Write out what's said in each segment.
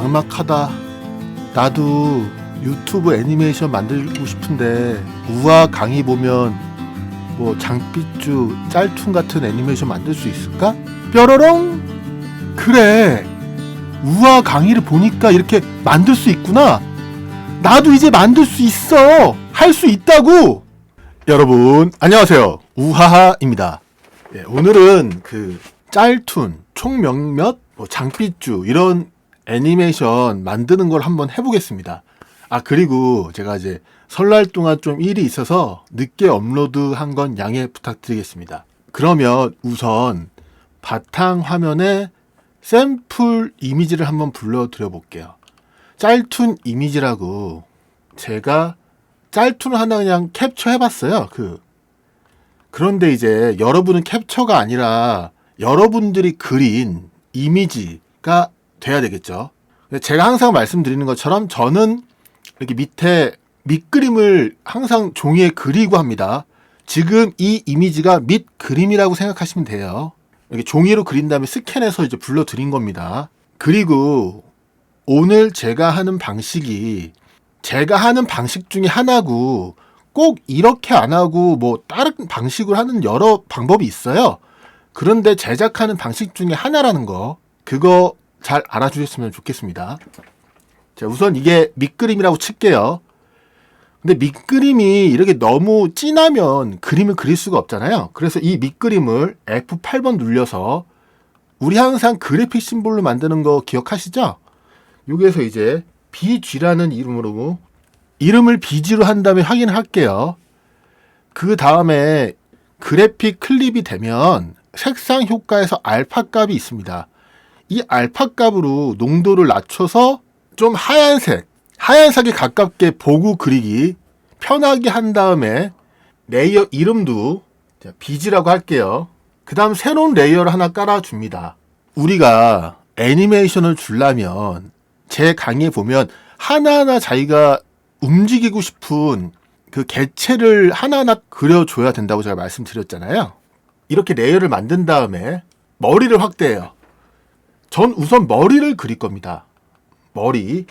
막막하다. 나도 유튜브 애니메이션 만들고 싶은데 우아 강의 보면 뭐 장삐쭈, 짤툰 같은 애니메이션 만들 수 있을까? 뾰로롱? 그래, 우아 강의를 보니까 이렇게 만들 수 있구나. 나도 이제 만들 수 있어. 할 수 있다고. 여러분 안녕하세요, 우하하입니다. 오늘은 그 짤툰, 총 몇몇, 장삐쭈 이런 애니메이션 만드는 걸 한번 해보겠습니다. 그리고 제가 이제 설날 동안 좀 일이 있어서 늦게 업로드한 건 양해 부탁드리겠습니다. 그러면 우선 바탕 화면에 샘플 이미지를 한번 불러드려 볼게요. 짤툰 이미지라고 제가 짤툰을 하나 그냥 캡처해 봤어요. 그런데 이제 여러분은 캡처가 아니라 여러분들이 그린 이미지가 돼야 되겠죠. 제가 항상 말씀드리는 것처럼 저는 이렇게 밑에 밑그림을 항상 종이에 그리고 합니다. 지금 이 이미지가 밑그림이라고 생각하시면 돼요. 이렇게 종이로 그린 다음에 스캔해서 이제 불러드린 겁니다. 그리고 오늘 제가 하는 방식이 제가 하는 방식 중에 하나고 꼭 이렇게 안 하고 뭐 다른 방식으로 하는 여러 방법이 있어요. 그런데 제작하는 방식 중에 하나라는 거, 그거 잘 알아주셨으면 좋겠습니다. 자, 우선 이게 밑그림이라고 칠게요. 근데 밑그림이 이렇게 너무 진하면 그림을 그릴 수가 없잖아요. 그래서 이 밑그림을 F8번 눌려서 우리 항상 그래픽 심볼로 만드는 거 기억하시죠? 여기에서 이제 BG라는 이름으로 이름을 BG로 한 다음에 확인을 할게요. 그 다음에 그래픽 클립이 되면 색상 효과에서 알파 값이 있습니다. 이 알파 값으로 농도를 낮춰서 좀 하얀색에 가깝게 보고 그리기 편하게 한 다음에 레이어 이름도 BG라고 할게요. 그 다음 새로운 레이어를 하나 깔아줍니다. 우리가 애니메이션을 주려면 제 강의에 보면 하나하나 자기가 움직이고 싶은 그 개체를 하나하나 그려줘야 된다고 제가 말씀드렸잖아요. 이렇게 레이어를 만든 다음에 머리를 확대해요. 전 우선 머리를 그릴 겁니다. 머리.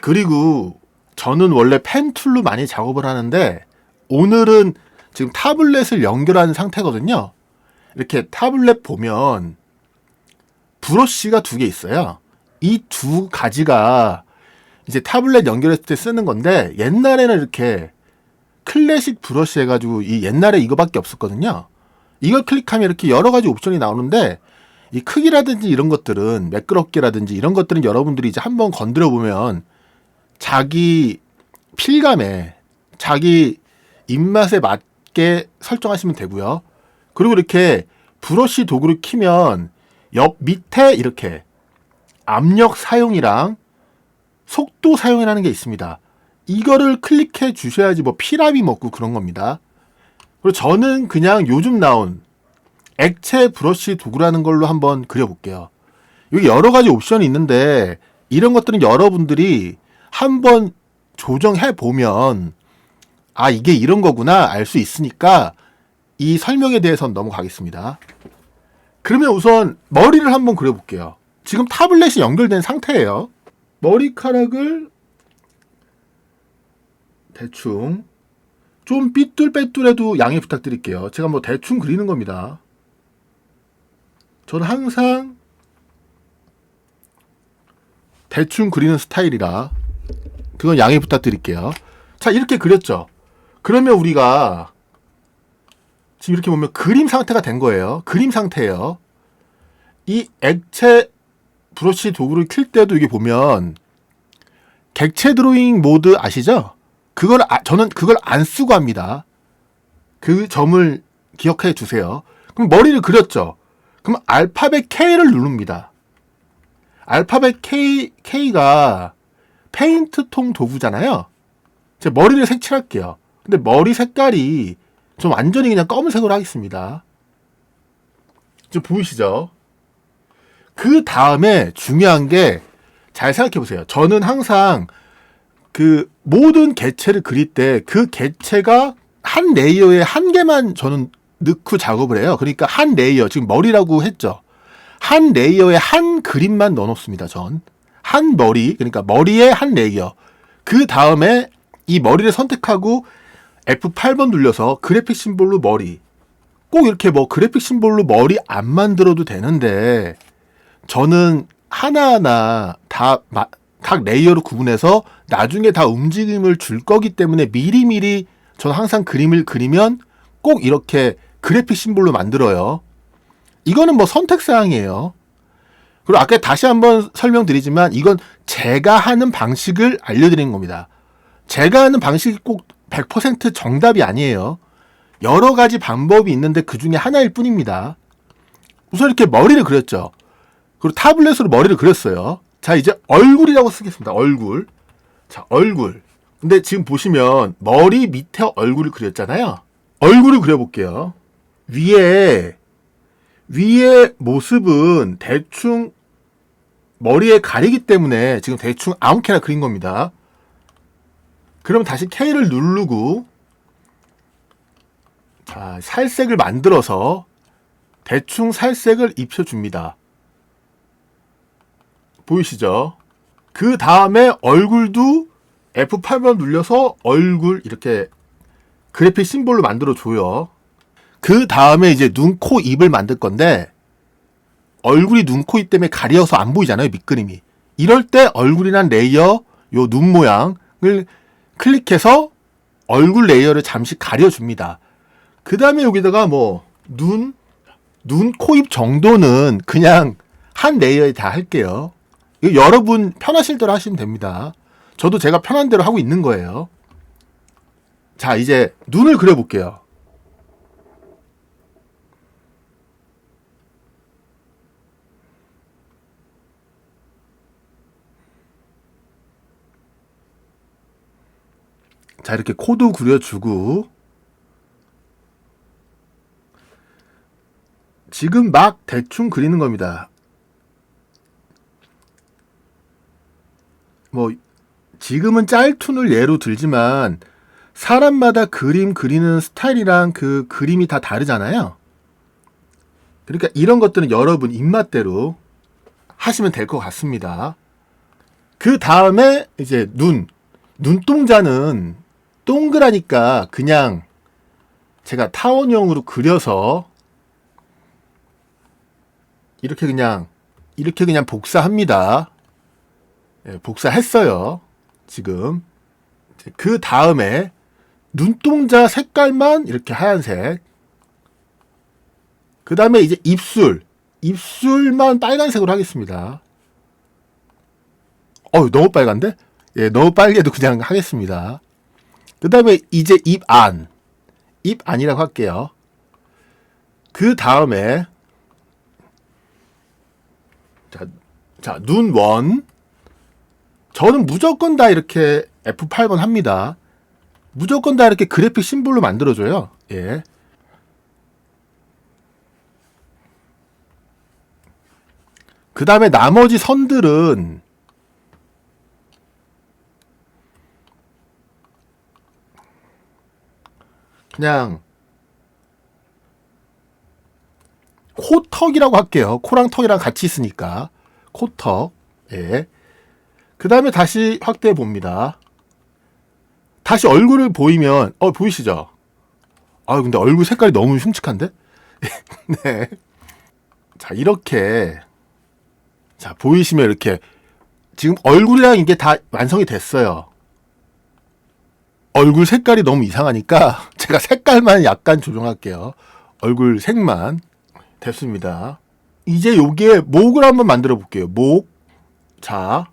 그리고 저는 원래 펜 툴로 많이 작업을 하는데 오늘은 지금 타블렛을 연결한 상태거든요. 이렇게 타블렛 보면 브러쉬가 두 개 있어요. 이 두 가지가 이제 타블렛 연결했을 때 쓰는 건데 옛날에는 이렇게 클래식 브러쉬 해가지고 이 옛날에 이거밖에 없었거든요. 이걸 클릭하면 이렇게 여러 가지 옵션이 나오는데 이 크기라든지 이런 것들은 매끄럽게라든지 이런 것들은 여러분들이 이제 한번 건드려 보면 자기 필감에 자기 입맛에 맞게 설정하시면 되고요. 그리고 이렇게 브러쉬 도구를 키면 옆 밑에 이렇게 압력 사용이랑 속도 사용이라는 게 있습니다. 이거를 클릭해 주셔야지 뭐 피라미 먹고 그런 겁니다. 그리고 저는 그냥 요즘 나온 액체 브러쉬 도구라는 걸로 한번 그려볼게요. 여기 여러 가지 옵션이 있는데 이런 것들은 여러분들이 한번 조정해 보면 이게 이런 거구나 알 수 있으니까 이 설명에 대해서는 넘어가겠습니다. 그러면 우선 머리를 한번 그려볼게요. 지금 타블렛이 연결된 상태예요. 머리카락을 대충 좀 삐뚤빼뚤해도 양해 부탁드릴게요. 제가 뭐 대충 그리는 겁니다. 저는 항상 대충 그리는 스타일이라 그건 양해 부탁드릴게요. 자, 이렇게 그렸죠. 그러면 우리가 지금 이렇게 보면 그림 상태가 된 거예요. 그림 상태예요. 이 액체 브러쉬 도구를 킬 때도 이게 보면 객체 드로잉 모드 아시죠? 저는 그걸 안 쓰고 합니다. 그 점을 기억해 주세요. 그럼 머리를 그렸죠. 그럼 알파벳 K를 누릅니다. 알파벳 K가 페인트 통 도구잖아요. 제가 머리를 색칠할게요. 근데 머리 색깔이 좀 완전히 그냥 검은색으로 하겠습니다. 좀 보이시죠? 그 다음에 중요한 게 잘 생각해 보세요. 저는 항상 그 모든 개체를 그릴 때 그 개체가 한 레이어에 한 개만 저는 넣고 작업을 해요. 그러니까 한 레이어, 지금 머리라고 했죠. 한 레이어에 한 그림만 넣어놓습니다. 한 머리, 그러니까 머리에 한 레이어. 그 다음에 이 머리를 선택하고 F8번 눌려서 그래픽 심볼로 머리. 꼭 이렇게 뭐 그래픽 심볼로 머리 안 만들어도 되는데 저는 하나하나 각 레이어로 구분해서 나중에 다 움직임을 줄 거기 때문에 미리미리 저는 항상 그림을 그리면 꼭 이렇게 그래픽 심볼로 만들어요. 이거는 뭐 선택사항이에요. 그리고 아까 다시 한번 설명드리지만 이건 제가 하는 방식을 알려드리는 겁니다. 제가 하는 방식이 꼭 100% 정답이 아니에요. 여러 가지 방법이 있는데 그 중에 하나일 뿐입니다. 우선 이렇게 머리를 그렸죠. 그리고 타블렛으로 머리를 그렸어요. 자, 이제 얼굴이라고 쓰겠습니다. 얼굴. 자, 얼굴. 근데 지금 보시면 머리 밑에 얼굴을 그렸잖아요. 얼굴을 그려볼게요. 위에 모습은 대충 머리에 가리기 때문에 지금 대충 아무렇게나 그린 겁니다. 그럼 다시 K를 누르고 자, 살색을 만들어서 대충 살색을 입혀줍니다. 보이시죠? 그 다음에 얼굴도 F8번 눌려서 얼굴 이렇게 그래픽 심볼로 만들어줘요. 그 다음에 이제 눈, 코, 입을 만들 건데 얼굴이 눈, 코, 입 때문에 가려서 안 보이잖아요, 밑그림이. 이럴 때 얼굴이란 레이어, 요 눈 모양을 클릭해서 얼굴 레이어를 잠시 가려줍니다. 그 다음에 여기다가 뭐 눈, 코, 입 정도는 그냥 한 레이어에 다 할게요. 이거 여러분 편하실 대로 하시면 됩니다. 저도 제가 편한 대로 하고 있는 거예요. 자, 이제 눈을 그려볼게요. 자, 이렇게 코도 그려주고 지금 막 대충 그리는 겁니다. 뭐 지금은 짤툰을 예로 들지만 사람마다 그림 그리는 스타일이랑 그 그림이 다 다르잖아요. 그러니까 이런 것들은 여러분 입맛대로 하시면 될 것 같습니다. 그 다음에 이제 눈동자는 동그라니까 그냥 제가 타원형으로 그려서 이렇게 그냥 복사합니다. 예, 복사했어요. 지금. 그 다음에 눈동자 색깔만 이렇게 하얀색. 그 다음에 이제 입술만 빨간색으로 하겠습니다. 너무 빨간데? 예, 너무 빨개도 그냥 하겠습니다. 그 다음에 이제 입 안이라고 할게요. 그 다음에 자, 눈 원. 저는 무조건 다 이렇게 F8번 합니다. 무조건 다 이렇게 그래픽 심볼로 만들어줘요. 예. 그 다음에 나머지 선들은 그냥 코턱이라고 할게요. 코랑 턱이랑 같이 있으니까 코턱. 예. 그 다음에 다시 확대해 봅니다. 다시 얼굴을 보이면 보이시죠? 근데 얼굴 색깔이 너무 흉측한데? 네. 자, 이렇게 자, 보이시면 이렇게 지금 얼굴이랑 이게 다 완성이 됐어요. 얼굴 색깔이 너무 이상하니까 제가 색깔만 약간 조정할게요. 얼굴 색만 됐습니다. 이제 여기에 목을 한번 만들어 볼게요. 목. 자.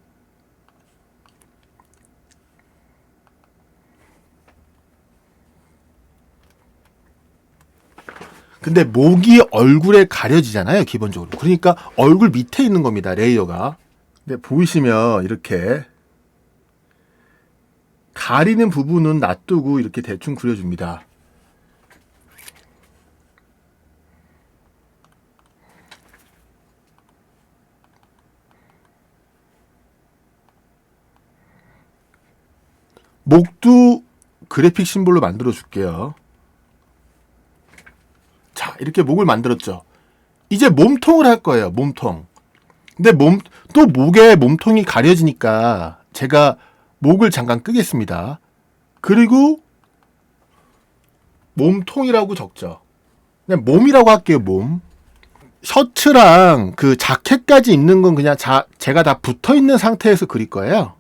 근데 목이 얼굴에 가려지잖아요, 기본적으로. 그러니까 얼굴 밑에 있는 겁니다, 레이어가. 근데 보이시면 이렇게 가리는 부분은 놔두고 이렇게 대충 그려줍니다. 목도 그래픽 심볼로 만들어 줄게요. 자, 이렇게 목을 만들었죠. 이제 몸통을 할 거예요. 몸통. 근데 또 목에 몸통이 가려지니까 제가 목을 잠깐 끄겠습니다. 그리고 몸통이라고 적죠. 그냥 몸이라고 할게요. 몸. 셔츠랑 그 자켓까지 입는 건 그냥 제가 다 붙어 있는 상태에서 그릴 거예요.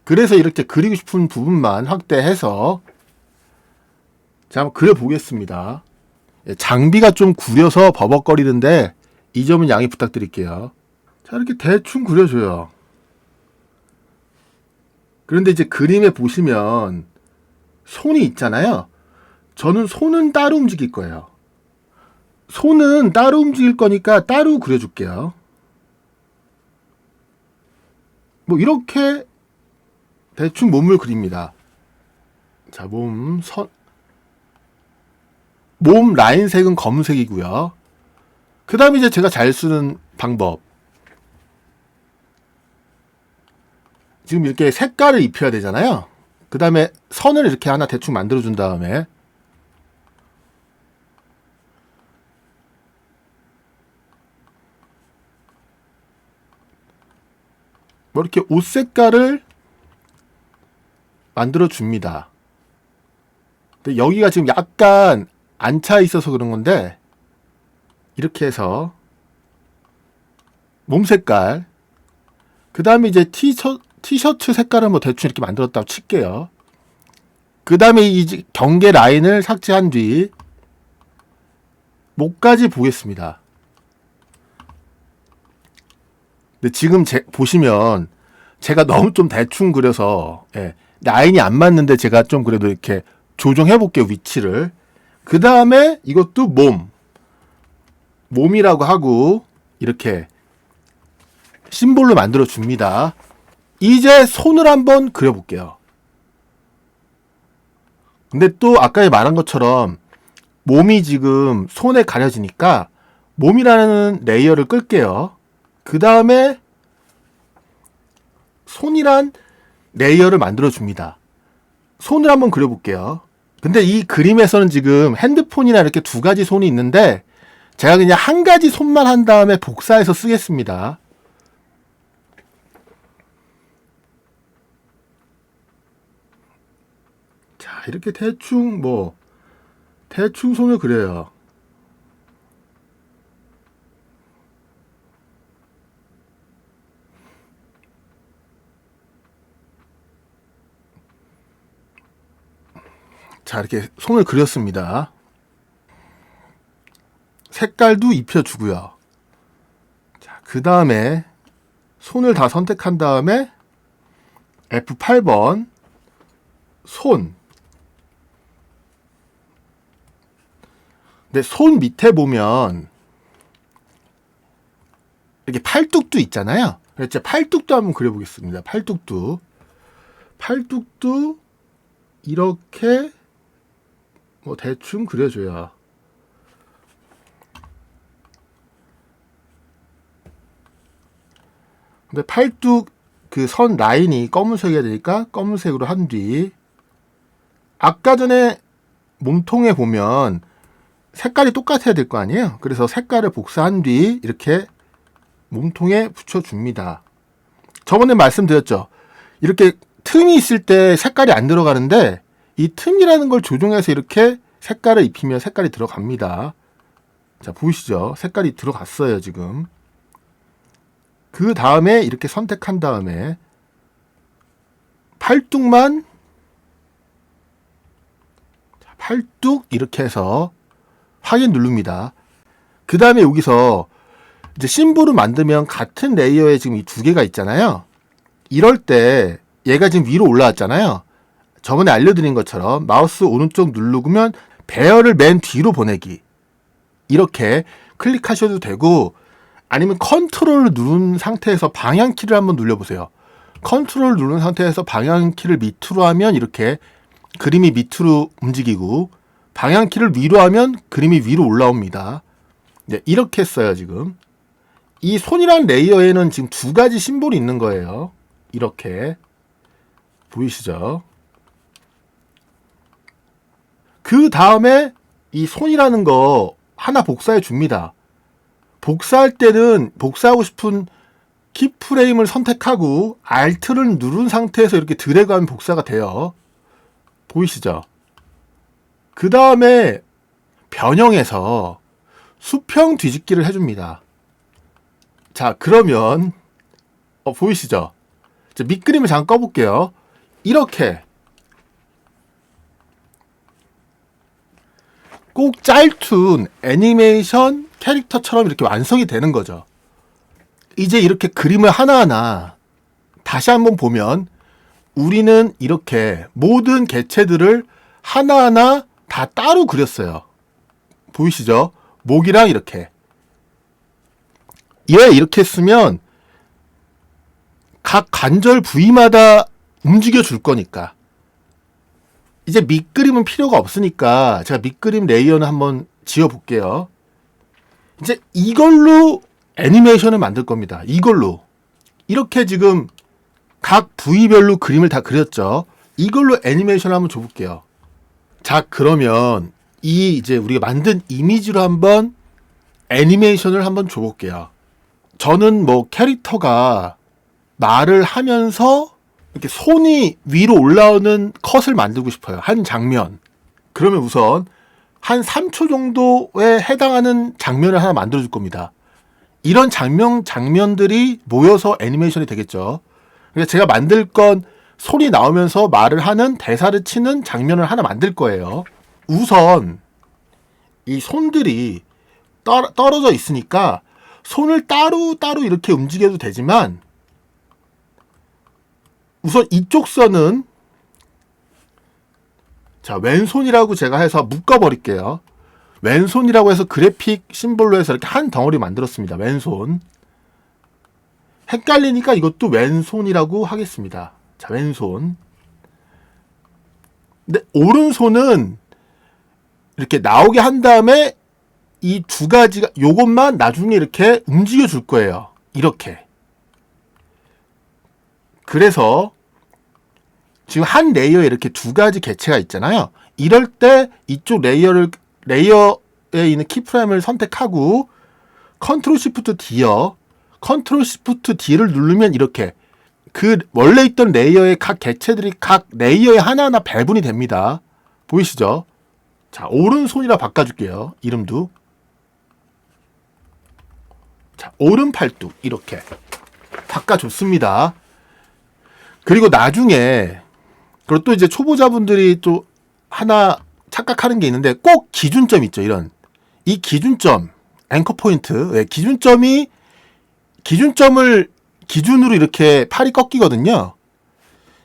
그래서 이렇게 그리고 싶은 부분만 확대해서 자, 한번 그려보겠습니다. 장비가 좀 구려서 버벅거리는데 이 점은 양해 부탁드릴게요. 자, 이렇게 대충 그려줘요. 그런데 이제 그림에 보시면 손이 있잖아요. 저는 손은 따로 움직일 거예요. 손은 따로 움직일 거니까 따로 그려줄게요. 뭐 이렇게 대충 몸을 그립니다. 자, 몸 라인색은 검은색이고요. 그 다음에 이제 제가 잘 쓰는 방법. 지금 이렇게 색깔을 입혀야 되잖아요. 그 다음에 선을 이렇게 하나 대충 만들어준 다음에 뭐 이렇게 옷 색깔을 만들어 줍니다. 근데 여기가 지금 약간 안 차 있어서 그런 건데 이렇게 해서 몸 색깔, 그 다음에 이제 티셔츠 색깔을 뭐 대충 이렇게 만들었다고 칠게요. 그 다음에 이 경계 라인을 삭제한 뒤 목까지 보겠습니다. 근데 지금 보시면 제가 너무 좀 대충 그려서 라인이 안 맞는데 제가 좀 그래도 이렇게 조정해 볼게요. 위치를. 그 다음에 이것도 몸이라고 하고 이렇게 심볼로 만들어 줍니다. 이제 손을 한번 그려볼게요. 근데 또 아까 말한 것처럼 몸이 지금 손에 가려지니까 몸이라는 레이어를 끌게요. 그 다음에 손이란 레이어를 만들어 줍니다. 손을 한번 그려볼게요. 근데 이 그림에서는 지금 핸드폰이나 이렇게 두 가지 손이 있는데 제가 그냥 한 가지 손만 한 다음에 복사해서 쓰겠습니다. 자, 이렇게 대충 손을 그려요. 자, 이렇게 손을 그렸습니다. 색깔도 입혀주고요. 자, 그 다음에 손을 다 선택한 다음에 F8번 손. 근데 손 밑에 보면 이렇게 팔뚝도 있잖아요. 그래서 팔뚝도 한번 그려보겠습니다. 팔뚝도 이렇게 뭐 대충 그려줘요. 근데 팔뚝 그 선 라인이 검은색이어야 되니까 검은색으로 한 뒤 아까 전에 몸통에 보면 색깔이 똑같아야 될 거 아니에요. 그래서 색깔을 복사한 뒤 이렇게 몸통에 붙여줍니다. 저번에 말씀드렸죠. 이렇게 틈이 있을 때 색깔이 안 들어가는데 이 틈이라는 걸 조정해서 이렇게 색깔을 입히면 색깔이 들어갑니다. 자, 보이시죠? 색깔이 들어갔어요, 지금. 그 다음에 이렇게 선택한 다음에 팔뚝 이렇게 해서 확인 누릅니다. 그 다음에 여기서 이제 심볼을 만들면 같은 레이어에 지금 이 두 개가 있잖아요. 이럴 때 얘가 지금 위로 올라왔잖아요. 저번에 알려드린 것처럼 마우스 오른쪽 누르면 배열을 맨 뒤로 보내기 이렇게 클릭하셔도 되고 아니면 컨트롤을 누른 상태에서 방향키를 한번 눌러보세요. 컨트롤을 누른 상태에서 방향키를 밑으로 하면 이렇게 그림이 밑으로 움직이고 방향키를 위로 하면 그림이 위로 올라옵니다. 네, 이렇게 했어요. 지금 이 손이란 레이어에는 지금 두 가지 심볼이 있는 거예요. 이렇게 보이시죠? 그 다음에 이 손이라는 거 하나 복사해 줍니다. 복사할 때는 복사하고 싶은 키프레임을 선택하고 Alt를 누른 상태에서 이렇게 드래그하면 복사가 돼요. 보이시죠? 그 다음에 변형해서 수평 뒤집기를 해줍니다. 자, 그러면 보이시죠? 밑그림을 잠깐 꺼볼게요. 이렇게 꼭 짤툰 애니메이션 캐릭터처럼 이렇게 완성이 되는 거죠. 이제 이렇게 그림을 하나하나 다시 한번 보면 우리는 이렇게 모든 개체들을 하나하나 다 따로 그렸어요. 보이시죠? 목이랑 이렇게. 얘 이렇게 쓰면 각 관절 부위마다 움직여 줄 거니까. 이제 밑그림은 필요가 없으니까 제가 밑그림 레이어는 한번 지어 볼게요. 이제 이걸로 애니메이션을 만들 겁니다. 이걸로. 이렇게 지금 각 부위별로 그림을 다 그렸죠. 이걸로 애니메이션을 한번 줘볼게요. 자, 그러면 이제 우리가 만든 이미지로 한번 애니메이션을 한번 줘볼게요. 저는 뭐 캐릭터가 말을 하면서 이렇게 손이 위로 올라오는 컷을 만들고 싶어요. 한 장면. 그러면 우선 한 3초 정도에 해당하는 장면을 하나 만들어 줄 겁니다. 이런 장면들이 모여서 애니메이션이 되겠죠. 그래서 제가 만들 건 소리 나오면서 말을 하는 대사를 치는 장면을 하나 만들 거예요. 우선 이 손들이 떨어져 있으니까 손을 따로 이렇게 움직여도 되지만 우선 이쪽 선은 자, 왼손이라고 제가 해서 묶어버릴게요. 왼손이라고 해서 그래픽 심볼로 해서 이렇게 한 덩어리 만들었습니다. 왼손. 헷갈리니까 이것도 왼손이라고 하겠습니다. 자, 왼손. 근데 오른손은 이렇게 나오게 한 다음에 이 두 가지가 요것만 나중에 이렇게 움직여 줄 거예요. 이렇게. 그래서 지금 한 레이어에 이렇게 두 가지 개체가 있잖아요. 이럴 때 이쪽 레이어에 있는 키프레임을 선택하고 컨트롤 시프트 D요. 컨트롤 시프트 D를 누르면 이렇게 그 원래 있던 레이어의 각 개체들이 각 레이어에 하나하나 배분이 됩니다. 보이시죠? 자, 오른손이라 바꿔줄게요. 이름도. 자, 오른팔뚝 이렇게 바꿔줬습니다. 그리고 나중에 그리고 또 이제 초보자분들이 또 하나 착각하는 게 있는데 꼭 기준점 있죠. 이런 이 기준점 앵커 포인트 기준점을 기준으로 이렇게 팔이 꺾이거든요.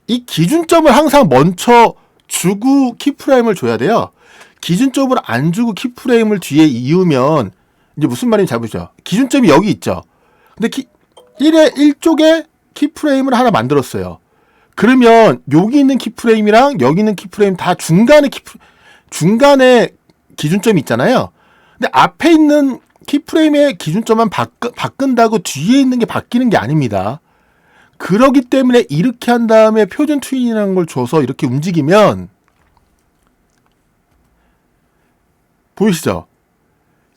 이 기준점을 항상 먼저 주고 키프레임을 줘야 돼요. 기준점을 안 주고 키프레임을 뒤에 이으면 이제 무슨 말인지 잘 보시죠. 기준점이 여기 있죠. 근데 1쪽에 키프레임을 하나 만들었어요. 그러면 여기 있는 키프레임이랑 여기 있는 키프레임 다 중간에 기준점이 있잖아요. 근데 앞에 있는 키프레임의 기준점만 바꾼다고 뒤에 있는 게 바뀌는 게 아닙니다. 그러기 때문에 이렇게 한 다음에 표준 트윈이라는 걸 줘서 이렇게 움직이면 보이시죠?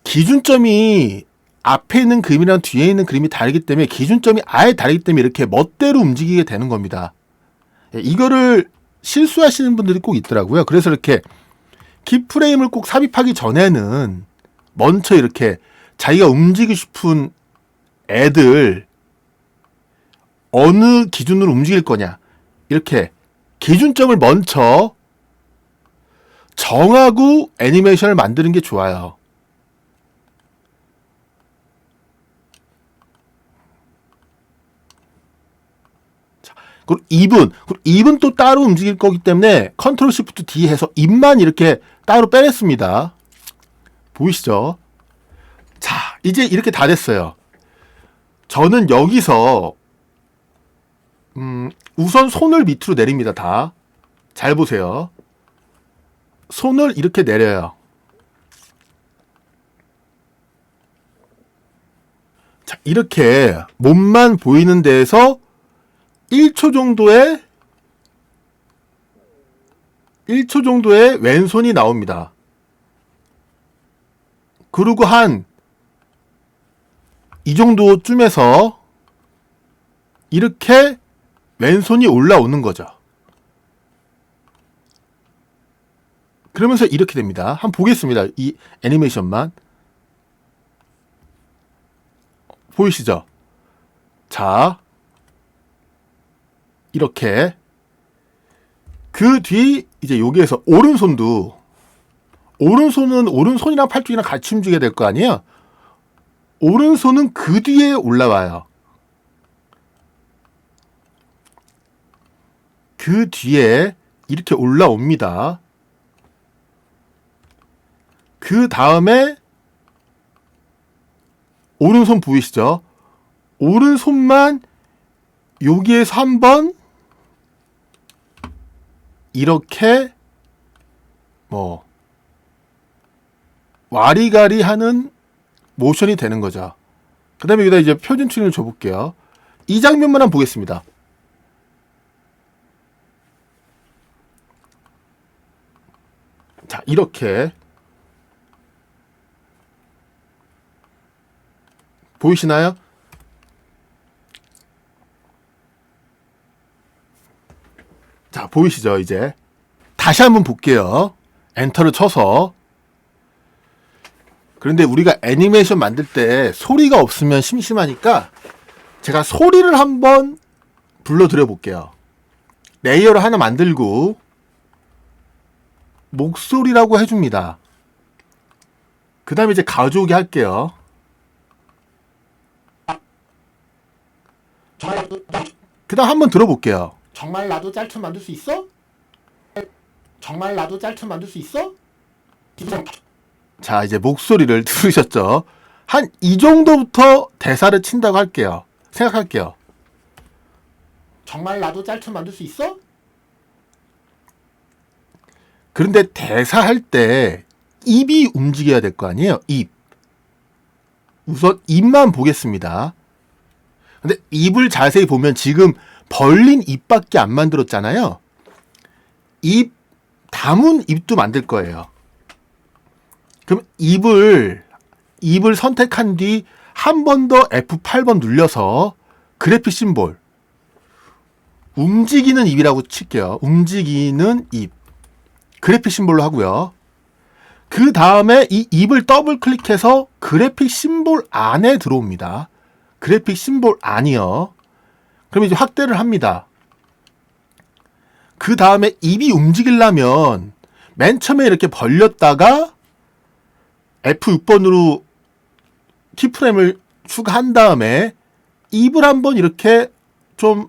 기준점이 앞에 있는 그림이랑 뒤에 있는 그림이 다르기 때문에 기준점이 아예 다르기 때문에 이렇게 멋대로 움직이게 되는 겁니다. 이거를 실수하시는 분들이 꼭 있더라고요. 그래서 이렇게 키프레임을 꼭 삽입하기 전에는 먼저 이렇게 자기가 움직이고 싶은 애들 어느 기준으로 움직일 거냐 이렇게 기준점을 먼저 정하고 애니메이션을 만드는 게 좋아요. 그리고 입은 또 따로 움직일 거기 때문에 컨트롤 시프트 D 해서 입만 이렇게 따로 빼냈습니다. 보이시죠? 자, 이제 이렇게 다 됐어요. 저는 여기서 우선 손을 밑으로 내립니다. 다. 잘 보세요. 손을 이렇게 내려요. 자, 이렇게 몸만 보이는 데에서 1초 정도의 왼손이 나옵니다. 그리고 한 이 정도쯤에서 이렇게 왼손이 올라오는 거죠. 그러면서 이렇게 됩니다. 한번 보겠습니다. 이 애니메이션만. 보이시죠? 자, 이렇게. 그 뒤 이제 여기에서 오른손도, 오른손은 오른손이랑 팔뚝이랑 같이 움직여야 될 거 아니에요? 오른손은 그 뒤에 올라와요. 그 뒤에 이렇게 올라옵니다. 그 다음에 오른손 보이시죠? 오른손만 여기에서 한번 이렇게 뭐 와리가리 하는 모션이 되는 거죠. 그 다음에 여기다 이제 표준 튜닝을 줘볼게요. 이 장면만 한번 보겠습니다. 자, 이렇게 보이시나요? 자, 보이시죠? 이제 다시 한번 볼게요. 엔터를 쳐서. 그런데 우리가 애니메이션 만들 때 소리가 없으면 심심하니까 제가 소리를 한번 불러드려 볼게요. 레이어를 하나 만들고 목소리라고 해줍니다. 그 다음에 이제 가져오게 할게요. 그 다음 한번 들어볼게요. 정말 나도 짤툰 만들 수 있어? 정말 나도 짤툰 만들 수 있어? 자, 이제 목소리를 들으셨죠? 한 이 정도부터 대사를 친다고 할게요. 생각할게요. 정말 나도 짤툰 만들 수 있어? 그런데 대사할 때 입이 움직여야 될 거 아니에요? 입. 우선 입만 보겠습니다. 근데 입을 자세히 보면 지금 벌린 입밖에 안 만들었잖아요. 입, 다문 입도 만들 거예요. 그럼 입을 선택한 뒤 한 번 더 F8번 눌려서 그래픽 심볼 움직이는 입이라고 칠게요. 움직이는 입 그래픽 심볼로 하고요. 그 다음에 이 입을 더블 클릭해서 그래픽 심볼 안에 들어옵니다. 그래픽 심볼 안이요. 그럼 이제 확대를 합니다. 그 다음에 입이 움직이려면 맨 처음에 이렇게 벌렸다가 F6번으로 키프레임을 추가한 다음에 입을 한번 이렇게 좀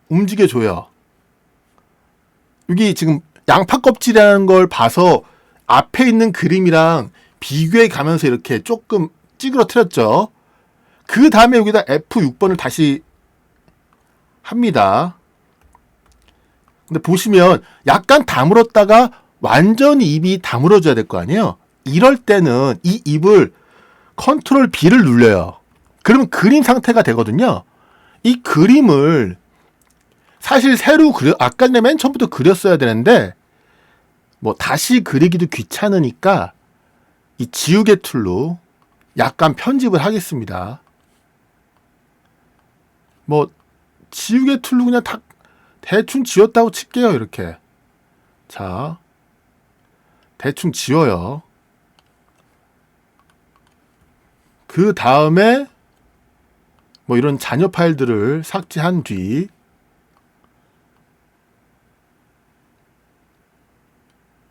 움직여줘요. 여기 지금 양파 껍질이라는 걸 봐서 앞에 있는 그림이랑 비교해 가면서 이렇게 조금 찌그러뜨렸죠. 그 다음에 여기다 F6번을 다시 합니다. 근데 보시면 약간 다물었다가 완전히 입이 다물어져야 될 거 아니에요. 이럴 때는 이 입을 컨트롤 B를 눌려요. 그러면 그림 상태가 되거든요. 이 그림을 사실 새로 아까 맨 처음부터 그렸어야 되는데 뭐 다시 그리기도 귀찮으니까 이 지우개 툴로 약간 편집을 하겠습니다. 뭐 지우개 툴로 그냥 다 대충 지웠다고 칠게요. 이렇게. 자, 대충 지워요. 그 다음에 뭐 이런 잔여 파일들을 삭제한 뒤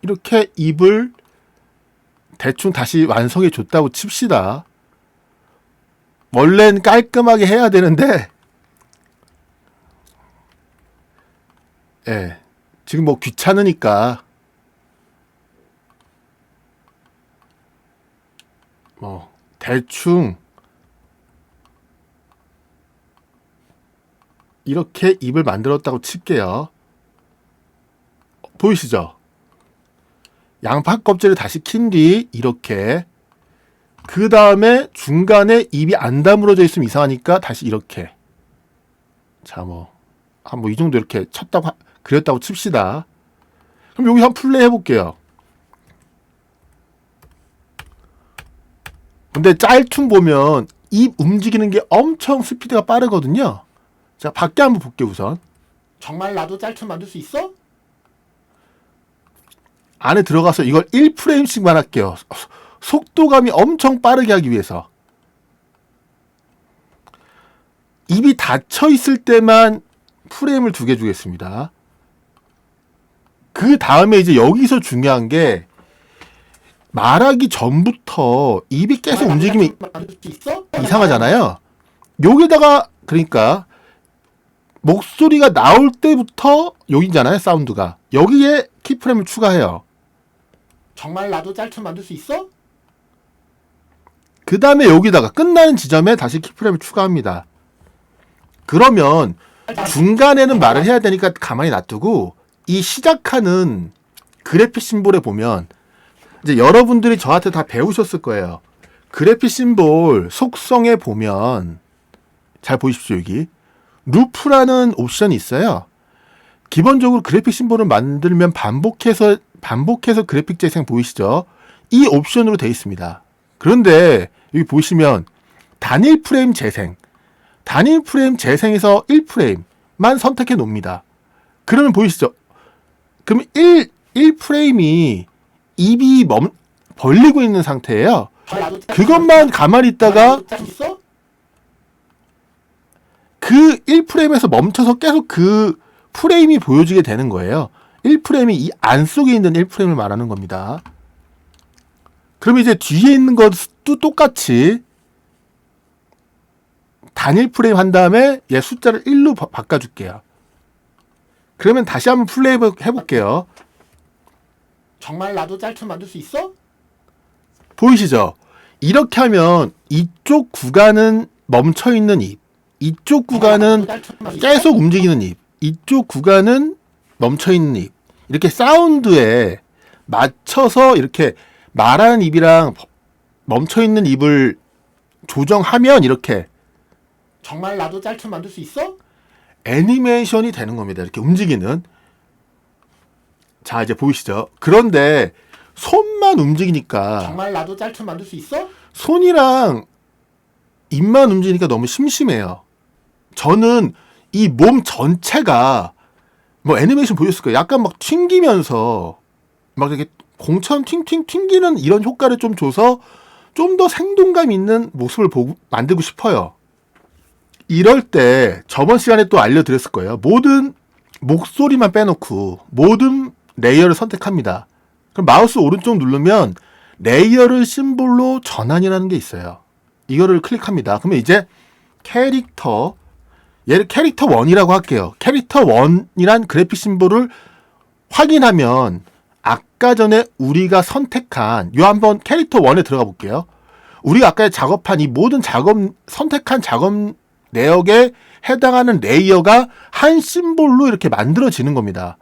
이렇게 입을 대충 다시 완성해 줬다고 칩시다. 원래는 깔끔하게 해야 되는데 예, 지금 뭐 귀찮으니까 뭐 대충 이렇게 입을 만들었다고 칠게요. 보이시죠? 양파 껍질을 다시 킨 뒤 이렇게 그 다음에 중간에 입이 안 다물어져 있으면 이상하니까 다시 이렇게 자 뭐 한 뭐 이 정도 이렇게 쳤다고 그렸다고 칩시다. 그럼 여기 한번 플레이 해볼게요. 근데 짤툰 보면 입 움직이는 게 엄청 스피드가 빠르거든요. 자, 밖에 한번 볼게요, 우선. 정말 나도 짤툰 만들 수 있어? 안에 들어가서 이걸 1프레임씩만 할게요. 속도감이 엄청 빠르게 하기 위해서. 입이 닫혀 있을 때만 프레임을 2개 주겠습니다. 그 다음에 이제 여기서 중요한 게 말하기 전부터 입이 계속 움직이면 만들 수 있어? 이상하잖아요. 여기다가 그러니까 목소리가 나올 때부터 여기잖아요. 사운드가. 여기에 키프레임을 추가해요. 정말 나도 짤툰 만들 수 있어? 그 다음에 여기다가 끝나는 지점에 다시 키프레임을 추가합니다. 그러면 중간에는 말을 해야 되니까 가만히 놔두고 이 시작하는 그래픽 심볼에 보면 이제 여러분들이 저한테 다 배우셨을 거예요. 그래픽 심볼 속성에 보면 잘 보십시오. 여기 루프라는 옵션이 있어요. 기본적으로 그래픽 심볼을 만들면 반복해서 그래픽 재생 보이시죠? 이 옵션으로 되어 있습니다. 그런데 여기 보시면 단일 프레임 재생에서 1프레임만 선택해 놓습니다. 그러면 보이시죠? 그럼 1프레임이 입이 벌리고 있는 상태예요. 그것만 가만히 있다가 짤툰 있어? 그 1프레임에서 멈춰서 계속 그 프레임이 보여지게 되는 거예요. 1프레임이 이 안 속에 있는 1프레임을 말하는 겁니다. 그러면 이제 뒤에 있는 것도 똑같이 단일 프레임 한 다음에 얘 숫자를 1로 바꿔줄게요. 그러면 다시 한번 플레이 해볼게요. 정말 나도 짤툰 만들 수 있어? 보이시죠? 이렇게 하면 이쪽 구간은 멈춰있는 입, 이쪽 구간은 계속 움직이는 입, 이쪽 구간은 멈춰있는 입. 이렇게 사운드에 맞춰서 이렇게 말하는 입이랑 멈춰있는 입을 조정하면 이렇게 정말 나도 짤툰 만들 수 있어? 애니메이션이 되는 겁니다. 이렇게 움직이는. 자, 이제 보이시죠? 그런데 손만 움직이니까 정말 나도 짤툰 만들 수 있어? 손이랑 입만 움직이니까 너무 심심해요. 저는 이 몸 전체가 뭐 애니메이션 보셨을 거예요. 약간 막 튕기면서 막 이렇게 공처럼 튕튕 튕기는 이런 효과를 좀 줘서 좀 더 생동감 있는 모습을 만들고 싶어요. 이럴 때 저번 시간에 또 알려드렸을 거예요. 모든 목소리만 빼놓고 모든 레이어를 선택합니다. 그럼 마우스 오른쪽 누르면 레이어를 심볼로 전환이라는 게 있어요. 이거를 클릭합니다. 그러면 이제 캐릭터, 얘를 캐릭터 1이라고 할게요. 캐릭터 1이란 그래픽 심볼을 확인하면 아까 전에 우리가 선택한 요 한번 캐릭터 1에 들어가 볼게요. 우리가 아까 작업한 이 모든 선택한 작업 내역에 해당하는 레이어가 한 심볼로 이렇게 만들어지는 겁니다.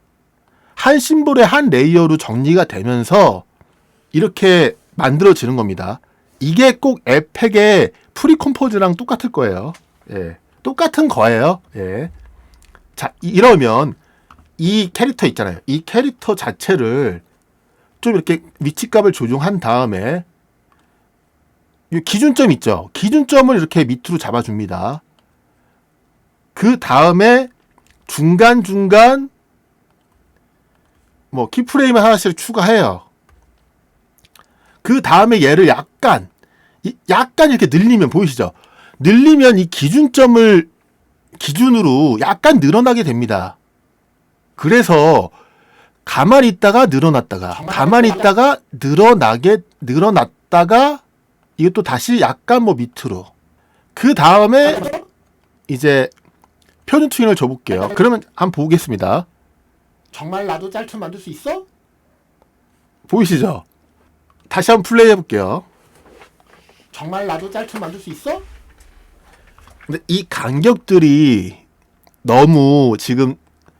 한 심볼의 한 레이어로 정리가 되면서 이렇게 만들어지는 겁니다. 이게 꼭 에펙의 프리컴포즈랑 똑같을 거예요. 예. 똑같은 거예요. 예. 자, 이러면 이 캐릭터 있잖아요. 이 캐릭터 자체를 좀 이렇게 위치값을 조정한 다음에 이 기준점 있죠. 기준점을 이렇게 밑으로 잡아줍니다. 그 다음에 중간중간 뭐 키프레임을 하나씩 추가해요. 그 다음에 얘를 약간 이렇게 늘리면 보이시죠? 늘리면 이 기준점을 기준으로 약간 늘어나게 됩니다. 그래서 가만히 있다가 늘어났다가 가만히 있다가 늘어났다가 이것도 다시 약간 뭐 밑으로. 그 다음에 이제 표준 튜닝을 줘볼게요. 그러면 한번 보겠습니다. 정말 나도 짤툰 만들 수 있어? 보이시죠? 다시 한번 플레이 해볼게요. 정말 나도 짤툰 만들 수 있어? 근데 이 간격들이 너무 지금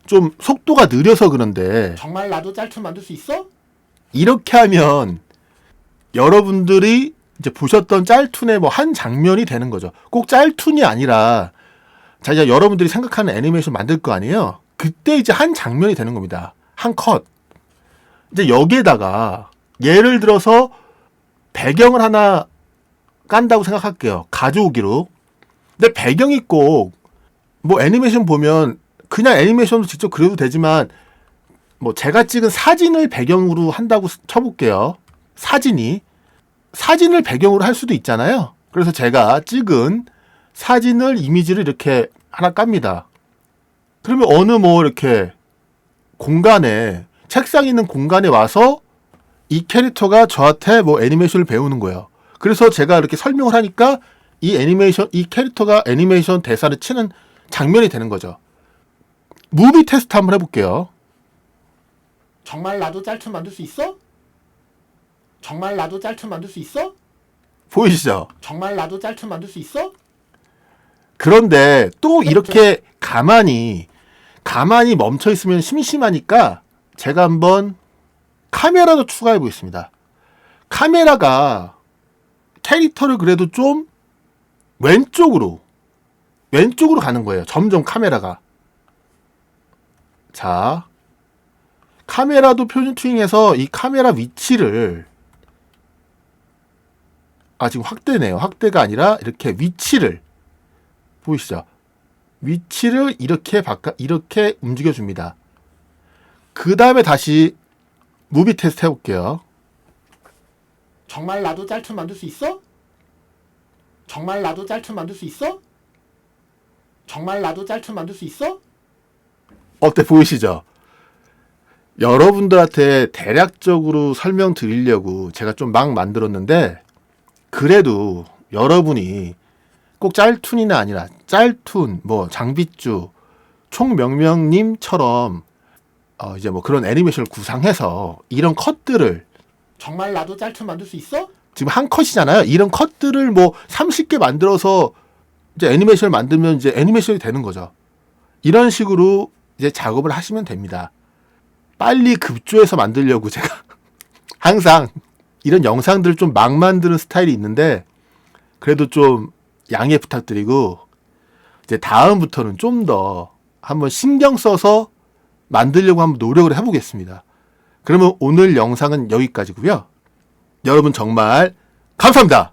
좀 속도가 느려서 그런데 정말 나도 짤툰 만들 수 있어? 이렇게 하면 여러분들이 이제 보셨던 짤툰의 뭐 한 장면이 되는 거죠. 꼭 짤툰이 아니라 자, 이제 여러분들이 생각하는 애니메이션 만들 거 아니에요? 그때 이제 한 장면이 되는 겁니다. 한 컷. 이제 여기에다가 예를 들어서 배경을 하나 깐다고 생각할게요. 가져오기로. 근데 배경이 꼭 뭐 애니메이션 보면 그냥 애니메이션도 직접 그려도 되지만 뭐 제가 찍은 사진을 배경으로 한다고 쳐볼게요. 사진을 배경으로 할 수도 있잖아요. 그래서 제가 찍은 사진을 이미지를 이렇게 하나 깝니다. 그러면 어느 뭐 이렇게 공간에 책상 있는 공간에 와서 이 캐릭터가 저한테 뭐 애니메이션을 배우는 거예요. 그래서 제가 이렇게 설명을 하니까 이 캐릭터가 애니메이션 대사를 치는 장면이 되는 거죠. 무비 테스트 한번 해볼게요. 정말 나도 짤툰 만들 수 있어? 정말 나도 짤툰 만들 수 있어? 보이시죠? 정말 나도 짤툰 만들 수 있어? 그런데 또 이렇게 가만히 멈춰 있으면 심심하니까 제가 한번 카메라도 추가해 보겠습니다. 카메라가 캐릭터를 그래도 좀 왼쪽으로 가는 거예요. 점점 카메라가. 자, 카메라도 표준 튜닝해서 이 카메라 위치를 지금 확대네요. 확대가 아니라 이렇게 위치를 보이시죠? 위치를 이렇게 움직여줍니다. 그 다음에 다시 무비 테스트 해볼게요. 정말 나도 짤툰 만들 수 있어? 정말 나도 짤툰 만들 수 있어? 정말 나도 짤툰 만들 수 있어? 어때 보이시죠? 여러분들한테 대략적으로 설명드리려고 제가 좀 막 만들었는데 그래도 여러분이 꼭 짤툰이나 아니라 짤툰, 뭐 장비쭈, 총명명님처럼 이제 뭐 그런 애니메이션을 구상해서 이런 컷들을 정말 나도 짤툰 만들 수 있어? 지금 한 컷이잖아요. 이런 컷들을 뭐 30개 만들어서 이제 애니메이션을 만들면 이제 애니메이션이 되는 거죠. 이런 식으로 이제 작업을 하시면 됩니다. 빨리 급조해서 만들려고 제가 항상 이런 영상들을 좀 막 만드는 스타일이 있는데 그래도 좀 양해 부탁드리고 이제 다음부터는 좀 더 한번 신경 써서 만들려고 한번 노력을 해보겠습니다. 그러면 오늘 영상은 여기까지고요. 여러분 정말 감사합니다.